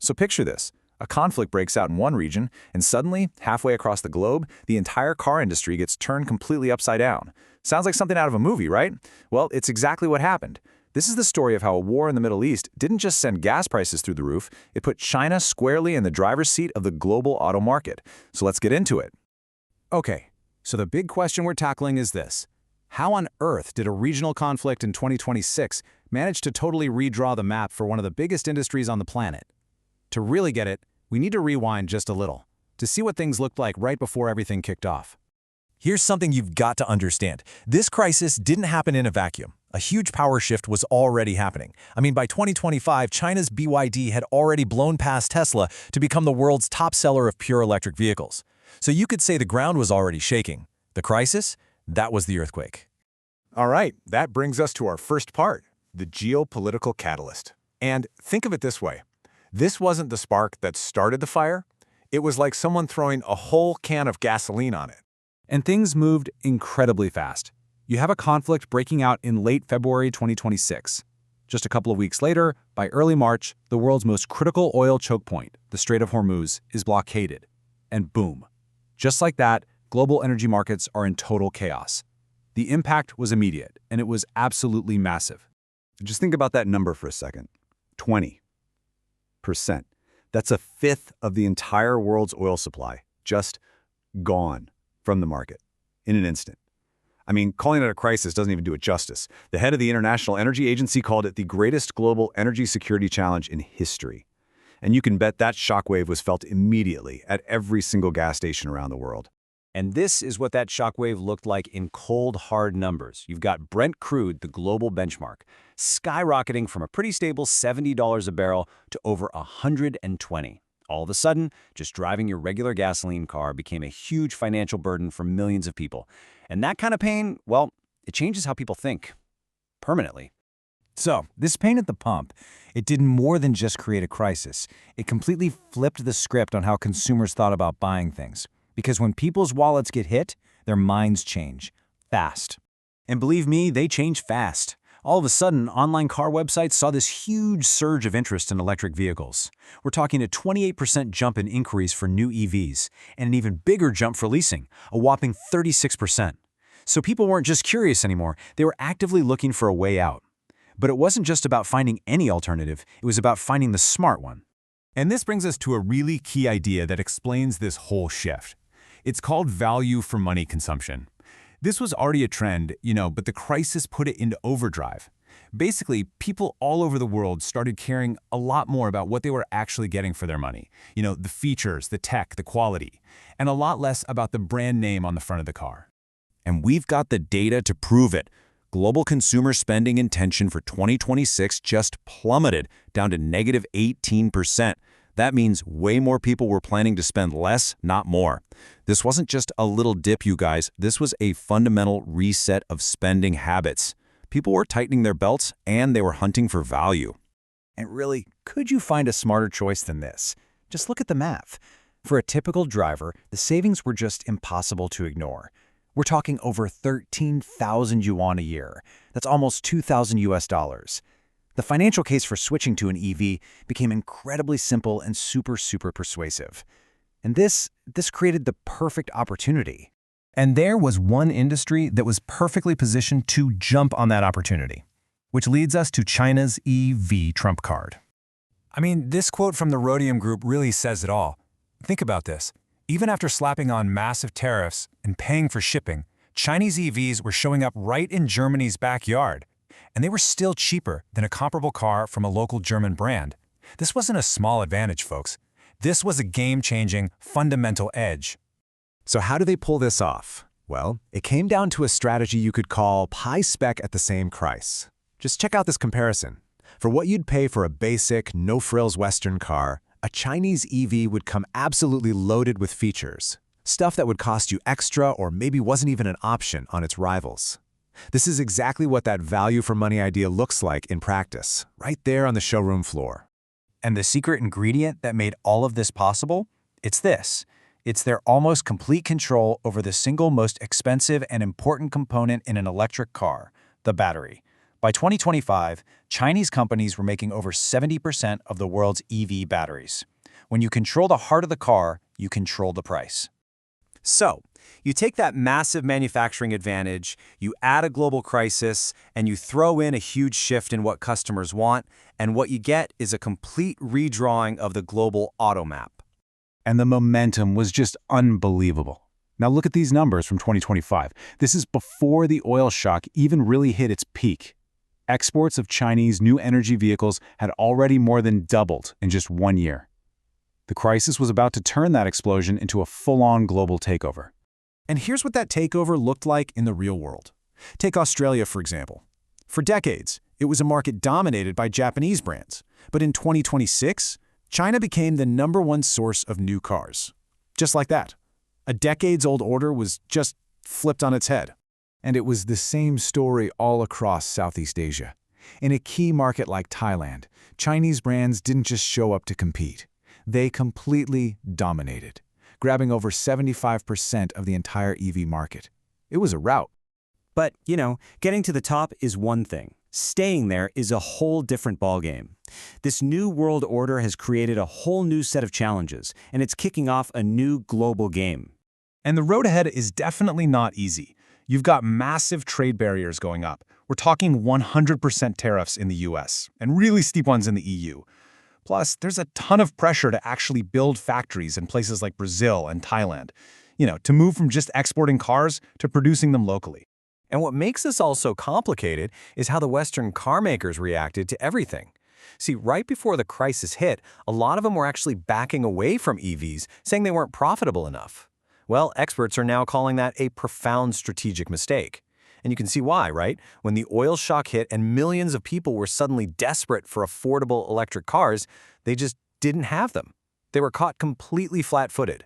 So picture this. A conflict breaks out in one region, and suddenly, halfway across the globe, the entire car industry gets turned completely upside down. Sounds like something out of a movie, right? Well, it's exactly what happened. This is the story of how a war in the Middle East didn't just send gas prices through the roof, it put China squarely in the driver's seat of the global auto market. So let's get into it. Okay, so the big question we're tackling is this. How on earth did a regional conflict in 2026 manage to totally redraw the map for one of the biggest industries on the planet? To really get it, we need to rewind just a little, to see what things looked like right before everything kicked off. Here's something you've got to understand. This crisis didn't happen in a vacuum. A huge power shift was already happening. I mean, by 2025, China's BYD had already blown past Tesla to become the world's top seller of pure electric vehicles. So you could say the ground was already shaking. The crisis? That was the earthquake. All right, that brings us to our first part, the geopolitical catalyst. And think of it this way. This wasn't the spark that started the fire. It was like someone throwing a whole can of gasoline on it. And things moved incredibly fast. You have a conflict breaking out in late February 2026. Just a couple of weeks later, by early March, the world's most critical oil choke point, the Strait of Hormuz, is blockaded. And boom. Just like that, global energy markets are in total chaos. The impact was immediate, and it was absolutely massive. Just think about that number for a second. 20%. That's a fifth of the entire world's oil supply, just gone from the market in an instant. I mean, calling it a crisis doesn't even do it justice. The head of the International Energy Agency called it the greatest global energy security challenge in history. And you can bet that shockwave was felt immediately at every single gas station around the world. And this is what that shockwave looked like in cold, hard numbers. You've got Brent crude, the global benchmark, skyrocketing from a pretty stable $70 a barrel to over $120. All of a sudden, just driving your regular gasoline car became a huge financial burden for millions of people. And that kind of pain, well, it changes how people think. Permanently. So, this pain at the pump, it did more than just create a crisis. It completely flipped the script on how consumers thought about buying things. Because when people's wallets get hit, their minds change. Fast. And believe me, they change fast. All of a sudden, online car websites saw this huge surge of interest in electric vehicles. We're talking a 28% jump in inquiries for new EVs, and an even bigger jump for leasing, a whopping 36%. So people weren't just curious anymore, they were actively looking for a way out. But it wasn't just about finding any alternative, it was about finding the smart one. And this brings us to a really key idea that explains this whole shift. It's called value for money consumption. This was already a trend, but the crisis put it into overdrive. Basically, people all over the world started caring a lot more about what they were actually getting for their money. The features, the tech, the quality, and a lot less about the brand name on the front of the car. And we've got the data to prove it. Global consumer spending intention for 2026 just plummeted down to negative 18%. That means way more people were planning to spend less, not more. This wasn't just a little dip, you guys. This was a fundamental reset of spending habits. People were tightening their belts, and they were hunting for value. And really, could you find a smarter choice than this? Just look at the math. For a typical driver, the savings were just impossible to ignore. We're talking over 13,000 yuan a year. That's almost 2,000 US dollars. The financial case for switching to an EV became incredibly simple and super persuasive. And this created the perfect opportunity. And there was one industry that was perfectly positioned to jump on that opportunity, which leads us to China's EV trump card. I mean, this quote from the Rhodium Group really says it all. Think about this. Even after slapping on massive tariffs and paying for shipping, Chinese EVs were showing up right in Germany's backyard. And they were still cheaper than a comparable car from a local German brand. This wasn't a small advantage, folks. This was a game-changing, fundamental edge. So how do they pull this off? Well, it came down to a strategy you could call high spec at the same price. Just check out this comparison. For what you'd pay for a basic, no-frills Western car, a Chinese EV would come absolutely loaded with features. Stuff that would cost you extra or maybe wasn't even an option on its rivals. This is exactly what that value for money idea looks like in practice, right there on the showroom floor. And the secret ingredient that made all of this possible? It's this. It's their almost complete control over the single most expensive and important component in an electric car, the battery. By 2025, Chinese companies were making over 70% of the world's EV batteries. When you control the heart of the car, you control the price. So, you take that massive manufacturing advantage, you add a global crisis, and you throw in a huge shift in what customers want, and what you get is a complete redrawing of the global auto map. And the momentum was just unbelievable. Now look at these numbers from 2025. This is before the oil shock even really hit its peak. Exports of Chinese new energy vehicles had already more than doubled in just 1 year. The crisis was about to turn that explosion into a full-on global takeover. And here's what that takeover looked like in the real world. Take Australia, for example. For decades, it was a market dominated by Japanese brands. But in 2026, China became the #1 source of new cars. Just like that. A decades-old order was just flipped on its head. And it was the same story all across Southeast Asia. In a key market like Thailand, Chinese brands didn't just show up to compete. They completely dominated, grabbing over 75% of the entire EV market. It was a rout. But, getting to the top is one thing. Staying there is a whole different ballgame. This new world order has created a whole new set of challenges, and it's kicking off a new global game. And the road ahead is definitely not easy. You've got massive trade barriers going up. We're talking 100% tariffs in the US, and really steep ones in the EU. Plus, there's a ton of pressure to actually build factories in places like Brazil and Thailand, to move from just exporting cars to producing them locally. And what makes this all so complicated is how the Western car makers reacted to everything. See, right before the crisis hit, a lot of them were actually backing away from EVs, saying they weren't profitable enough. Well, experts are now calling that a profound strategic mistake. And you can see why, right? When the oil shock hit and millions of people were suddenly desperate for affordable electric cars, they just didn't have them. They were caught completely flat-footed.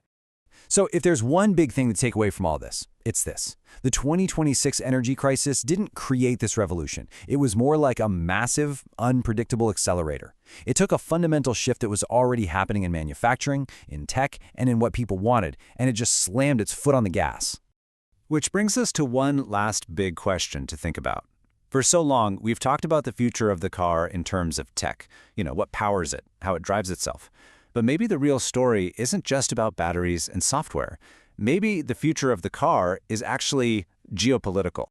So if there's one big thing to take away from all this, it's this. The 2026 energy crisis didn't create this revolution. It was more like a massive, unpredictable accelerator. It took a fundamental shift that was already happening in manufacturing, in tech, and in what people wanted, and it just slammed its foot on the gas. Which brings us to one last big question to think about. For so long, we've talked about the future of the car in terms of tech, what powers it, how it drives itself. But maybe the real story isn't just about batteries and software. Maybe the future of the car is actually geopolitical.